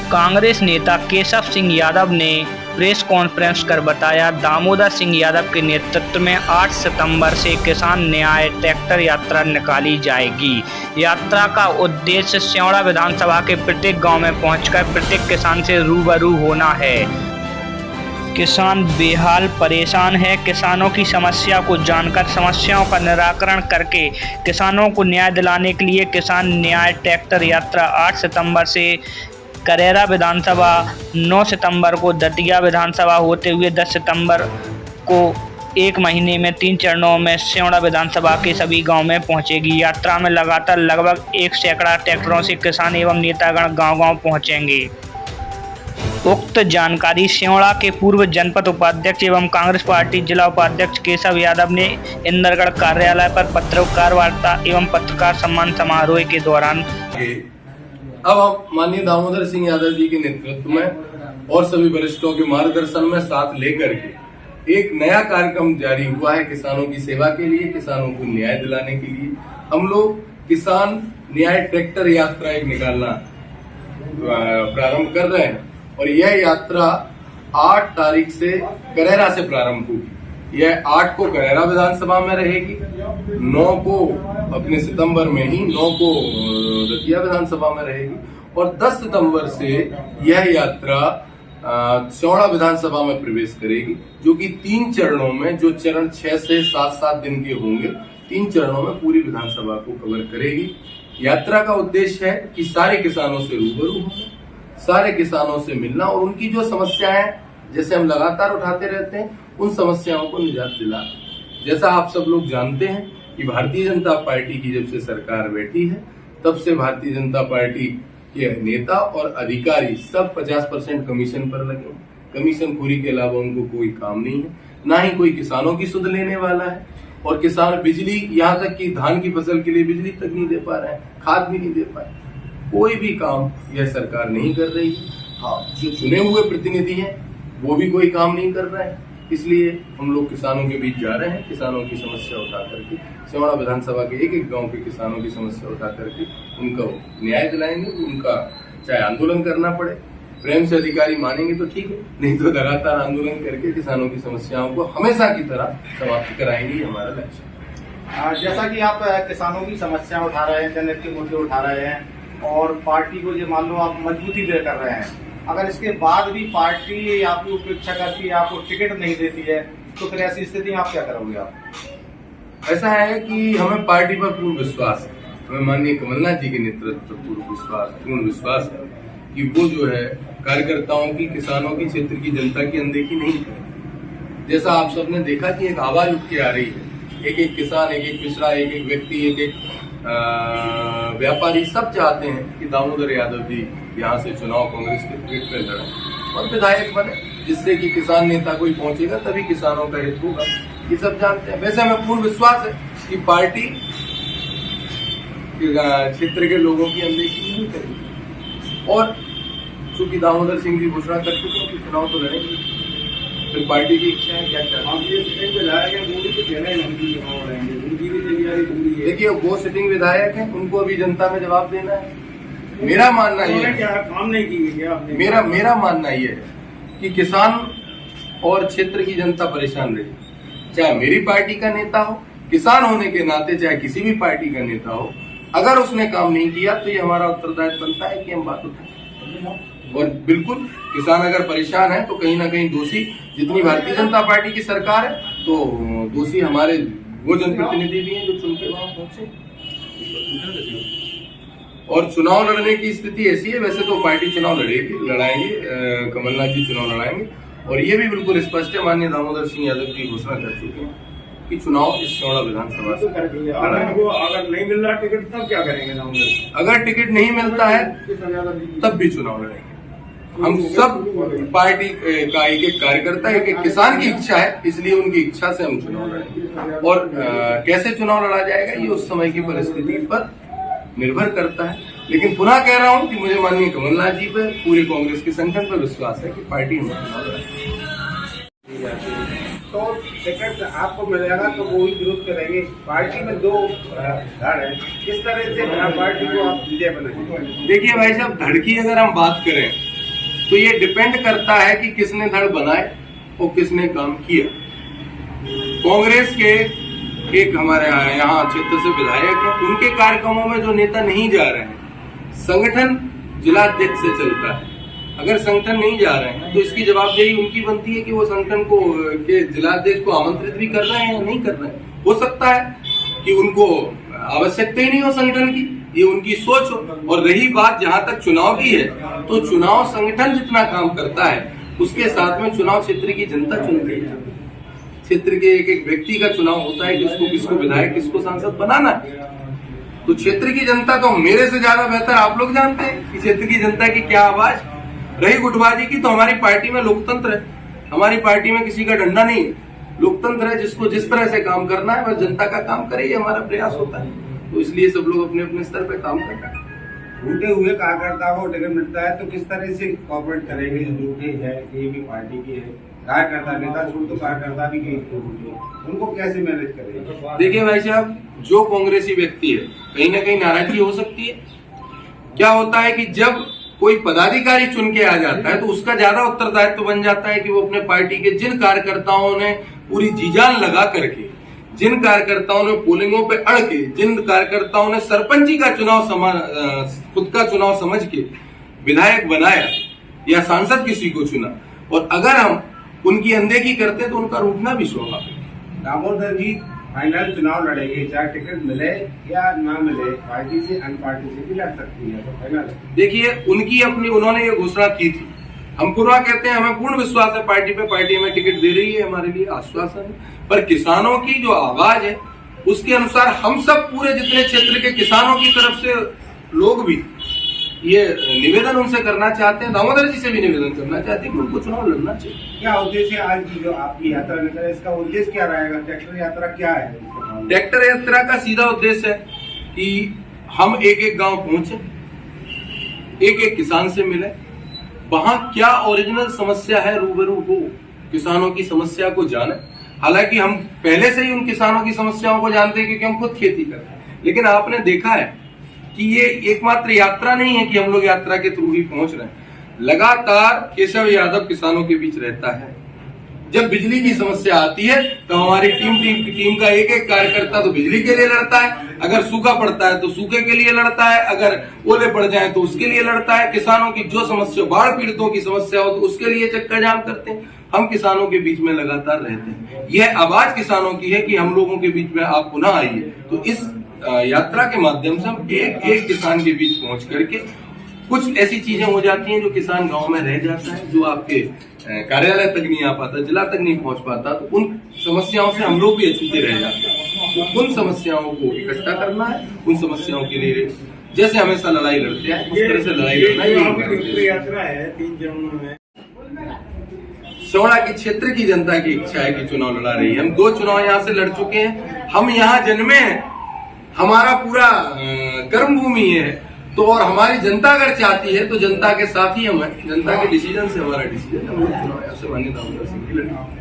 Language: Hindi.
कांग्रेस नेता केशव सिंह यादव ने प्रेस कॉन्फ्रेंस कर बताया, दामोदर सिंह यादव के नेतृत्व में 8 सितंबर से किसान न्याय ट्रैक्टर यात्रा निकाली जाएगी। यात्रा का उद्देश्य स्योड़ा विधानसभा के प्रत्येक गांव में पहुंचकर प्रत्येक किसान से रूबरू होना है। किसान बेहाल परेशान है। किसानों की समस्या को जानकर समस्याओं का निराकरण करके किसानों को न्याय दिलाने के लिए किसान न्याय ट्रैक्टर यात्रा 8 सितंबर से करेरा विधानसभा, 9 सितंबर को दतिया विधानसभा होते हुए 10 सितंबर को एक महीने में 3 चरणों में स्योड़ा विधानसभा के सभी गांव में पहुंचेगी। यात्रा में लगातार लगभग 1 सैकड़ा ट्रैक्टरों से किसान एवं नेतागण गांव-गांव पहुंचेंगे। उक्त जानकारी स्योड़ा के पूर्व जनपद उपाध्यक्ष एवं कांग्रेस पार्टी जिला उपाध्यक्ष केशव यादव ने इंदरगढ़ कार्यालय पर पत्रकार वार्ता एवं पत्रकार सम्मान समारोह के दौरान। अब हम माननीय दामोदर सिंह यादव जी के नेतृत्व में और सभी वरिष्ठों के मार्गदर्शन में साथ लेकर के एक नया कार्यक्रम जारी हुआ है किसानों की सेवा के लिए, किसानों को न्याय दिलाने के लिए। हम लोग किसान न्याय ट्रैक्टर यात्रा एक निकालना प्रारंभ कर रहे हैं और यह यात्रा 8 तारीख से करेरा से प्रारंभ होगी। यह 8 को करेरा विधानसभा में रहेगी, 9 को अपने सितंबर में ही 9 को दतिया विधानसभा में रहेगी और 10 सितंबर से यह यात्रा स्योड़ा विधानसभा में प्रवेश करेगी, जो कि 3 चरणों में, जो चरण 6 से 7 दिन के होंगे, 3 चरणों में पूरी विधानसभा को कवर करेगी। यात्रा का उद्देश्य है कि सारे किसानों से रूबरू होना, सारे किसानों से मिलना और उनकी जो समस्याएं जैसे हम लगातार उठाते रहते हैं, उन समस्याओं को निजात दिलाना। जैसा आप सब लोग जानते हैं कि भारतीय जनता पार्टी की जब से सरकार बैठी है, तब से भारतीय जनता पार्टी के नेता और अधिकारी सब 50% कमीशन पर लगे हैं। कमीशन खोरी के अलावा उनको कोई काम नहीं है, ना ही कोई किसानों की सुध लेने वाला है। और किसान बिजली, यहाँ तक कि धान की फसल के लिए बिजली तक नहीं दे पा रहे हैं, खाद भी नहीं दे पाए। कोई भी काम यह सरकार नहीं कर रही है। हाँ, जो चुने हुए प्रतिनिधि हैं वो भी कोई काम नहीं कर रहे हैं। इसलिए हम लोग किसानों के बीच जा रहे हैं, किसानों की समस्या उठा करके, स्योड़ा विधानसभा के एक गांव के किसानों की समस्या उठा करके उनको न्याय दिलाएंगे। उनका चाहे आंदोलन करना पड़े, प्रेम से अधिकारी मानेंगे तो ठीक है, नहीं तो लगातार आंदोलन करके किसानों की समस्याओं को हमेशा की तरह समाप्त कराएंगे, हमारा लक्ष्य। जैसा कि आप किसानों की समस्या उठा रहे हैं, जनहित के मुद्दे उठा रहे हैं और पार्टी को ये मान लो आप मजबूती दे कर रहे हैं, अगर इसके बाद भी पार्टी आपकी उपेक्षा करती है, आपको टिकट नहीं देती है, तो फिर ऐसी स्थिति में आप क्या करोगे? आप ऐसा है कि हमें पार्टी पर पूर्ण विश्वास है, हमें माननीय कमलनाथ जी के नेतृत्व पर पूर्ण विश्वास है कि वो जो है कार्यकर्ताओं की, किसानों की, क्षेत्र की जनता की अनदेखी नहीं करें। जैसा आप सबने देखा कि एक आवाज उठ के आ रही है, एक एक किसान, एक एक पिछड़ा, एक एक व्यक्ति, एक एक व्यापारी, सब चाहते हैं कि दामोदर यादव जी यहाँ से चुनाव कांग्रेस के टिकट पर लड़ें और विधायक बने, जिससे कि किसान नेता कोई पहुंचेगा तभी किसानों का हित होगा। ये सब जानते हैं। वैसे हमें पूर्ण विश्वास है कि पार्टी क्षेत्र के लोगों की अनदेखी नहीं करेगी और चूंकि दामोदर सिंह जी घोषणा कर चुके हैं कि चुनाव तो लड़ेंगे, फिर पार्टी की इच्छा है क्या देखिए, वो सिटिंग विधायक हैं, उनको अभी जनता में जवाब देना है। मेरा मानना ये है, काम नहीं की मेरा मानना ये है कि किसान और क्षेत्र की जनता परेशान रही, चाहे मेरी पार्टी का नेता हो, किसान होने के नाते चाहे किसी भी पार्टी का नेता हो, अगर उसने काम नहीं किया तो ये हमारा उत्तरदायित्व बनता है कि हम बात उठाएं। और बिल्कुल किसान अगर परेशान है तो कहीं ना कहीं दोषी जितनी भारतीय जनता पार्टी की सरकार है, तो दोषी हमारे वो जनप्रतिनिधि भी हैं जो चुन के वहां पहुंचे। और चुनाव लड़ने की स्थिति ऐसी है, वैसे तो पार्टी चुनाव लड़ाएंगे, कमलनाथ जी चुनाव लड़ाएंगे और ये भी बिल्कुल स्पष्ट है, माननीय दामोदर सिंह यादव जी घोषणा कर चुके हैं कि चुनाव इस स्योड़ा विधानसभा से अगर नहीं मिल रहा टिकट तब क्या करेंगे? अगर टिकट नहीं मिलता है तब भी चुनाव लड़ेंगे। हम सब पार्टी का एक एक कार्यकर्ता, एक एक किसान की इच्छा है, इसलिए उनकी इच्छा से हम चुनाव लड़ेंगे। और कैसे चुनाव लड़ा जाएगा ये उस समय की परिस्थिति पर निर्भर करता है। लेकिन पुनः कह रहा हूँ कि मुझे माननीय कमलनाथ जी पर, पूरे कांग्रेस के संगठन पर विश्वास है कि पार्टी हमें चुनाव लड़ाएगी। तो टिकट आपको मिलेगा तो वो ही विरोध करेंगे। पार्टी में 2 धड़ है, किस तरह से पार्टी को आप विजय बनाएंगे? देखिए भाई साहब, धड़ की अगर हम बात करें तो ये डिपेंड करता है कि किसने धड़ बनाए और किसने काम किया। कांग्रेस के एक हमारे यहाँ क्षेत्र से विधायक है, उनके कार्यक्रमों में जो नेता नहीं जा रहे हैं, संगठन जिलाध्यक्ष से चलता है। अगर संगठन नहीं जा रहे हैं तो इसकी जवाबदेही उनकी बनती है कि वो संगठन को के जिलाध्यक्ष को आमंत्रित भी कर रहे हैं या नहीं कर रहे हैं। हो सकता है कि उनको आवश्यकता ही नहीं हो संगठन की, ये उनकी सोच हो। और रही बात जहां तक चुनाव की है, तो चुनाव संगठन जितना काम करता है उसके साथ में चुनाव क्षेत्र की जनता चुनती है। क्षेत्र के एक एक व्यक्ति का चुनाव होता है, किसको विधायक किसको सांसद बनाना है। तो क्षेत्र की जनता तो मेरे से ज्यादा बेहतर आप लोग जानते हैं कि क्षेत्र की जनता की क्या आवाज। रही गुटबाजी की, तो हमारी पार्टी में लोकतंत्र है, हमारी पार्टी में किसी का डंडा नहीं है, लोकतंत्र है। जिसको जिस तरह से काम करना है बस जनता का काम करे, ये हमारा प्रयास होता है। तो इसलिए सब लोग अपने अपने स्तर पे काम करते हैं। रूठे हुए कार्यकर्ता को टिकट मिलता है तो किस तरह से कॉपरेट करेंगे? जो रूठे है, ये भी पार्टी की है, कार्यकर्ता नेता छोड़ तो कार्यकर्ता भी उनको कैसे मैनेज करेंगे? देखिए भाई साहब, जो कांग्रेसी व्यक्ति है कहीं ना कहीं नाराजगी हो सकती है। क्या होता है कि जब कोई पदाधिकारी चुन के आ जाता है तो उसका ज्यादा उत्तरदायित्व बन जाता है कि वो अपने पार्टी के जिन कार्यकर्ताओं ने पूरी जीजान लगा करके, जिन कार्यकर्ताओं ने पोलिंगों पे अड़ के, जिन कार्यकर्ताओं ने सरपंची का चुनाव खुद का चुनाव समझ के विधायक बनाया या सांसद किसी को चुना, और अगर हम उनकी अनदेखी करते हैं तो उनका रूठना भी स्वाभाविक है। दामोदर जी फाइनल चुनाव लड़ेंगे, चाहे टिकट मिले या ना मिले, पार्टी से अन्य पार्टी से भी लड़ सकती है, तो फाइनल। देखिए, उन्होंने ये घोषणा की थी। हम पूरा कहते हैं, हमें पूर्ण विश्वास है पार्टी पे, पार्टी हमें टिकट दे रही है, हमारे लिए आश्वासन है। पर किसानों की जो आवाज है उसके अनुसार हम सब पूरे जितने क्षेत्र के किसानों की तरफ से लोग भी ये निवेदन उनसे करना चाहते हैं, दामोदर जी से भी निवेदन करना चाहते हैं कि उनको चुनाव लड़ना चाहिए। क्या उद्देश्य है आज की जो आपकी यात्रा निकल है, इसका उद्देश्य क्या रहेगा? ट्रैक्टर यात्रा क्या है? ट्रैक्टर यात्रा का सीधा उद्देश्य है कि हम एक एक गांव पहुंचे, एक एक किसान से मिले, वहां क्या ओरिजिनल समस्या है रूबरू हो, किसानों की समस्या को जाने। हालांकि हम पहले से ही उन किसानों की समस्याओं को जानते हैं क्योंकि हम खुद खेती करते हैं, लेकिन आपने देखा है कि ये एकमात्र यात्रा नहीं है कि हम लोग यात्रा के थ्रू ही पहुंच रहे हैं। लगातार केशव यादव किसानों के बीच रहता है। जब बिजली की समस्या आती है तो हमारी टीम का एक एक कार्यकर्ता तो बिजली के लिए लड़ता है, अगर सूखा पड़ता है तो सूखे के लिए लड़ता है, अगर ओले पड़ जाए तो उसके लिए लड़ता है। किसानों की जो समस्या, बाढ़ पीड़ितों की समस्या हो तो उसके लिए चक्का जाम करते हैं। हम किसानों के बीच में लगातार रहते हैं। यह आवाज किसानों की है कि हम लोगों के बीच में आप पुनः आइए। तो इस यात्रा के माध्यम से हम एक एक किसान के बीच पहुंच करके कुछ ऐसी चीजें हो जाती हैं जो किसान गांव में रह जाता है, जो आपके कार्यालय तक नहीं आ पाता, जिला तक नहीं पहुंच पाता, तो उन समस्याओं से हम लोग भी अछूते रह जाते हैं। तो उन समस्याओं को इकट्ठा करना है, उन समस्याओं के लिए जैसे हमेशा लड़ाई लड़ते हैं उस तरह से लड़ाई लड़ना यात्रा है 3 चरणों में। सवड़ा के क्षेत्र की जनता की इच्छा है कि चुनाव लड़ा रही है। हम 2 चुनाव यहाँ से लड़ चुके हैं, हम यहाँ जन्मे हैं, हमारा पूरा कर्म भूमि है। तो और हमारी जनता अगर चाहती है तो जनता के साथ ही हम हैं, जनता के डिसीजन से हमारा डिसीजन है। हम चुनाव यहाँ से मान्य दामोदर सिंह की लड़ेंगे।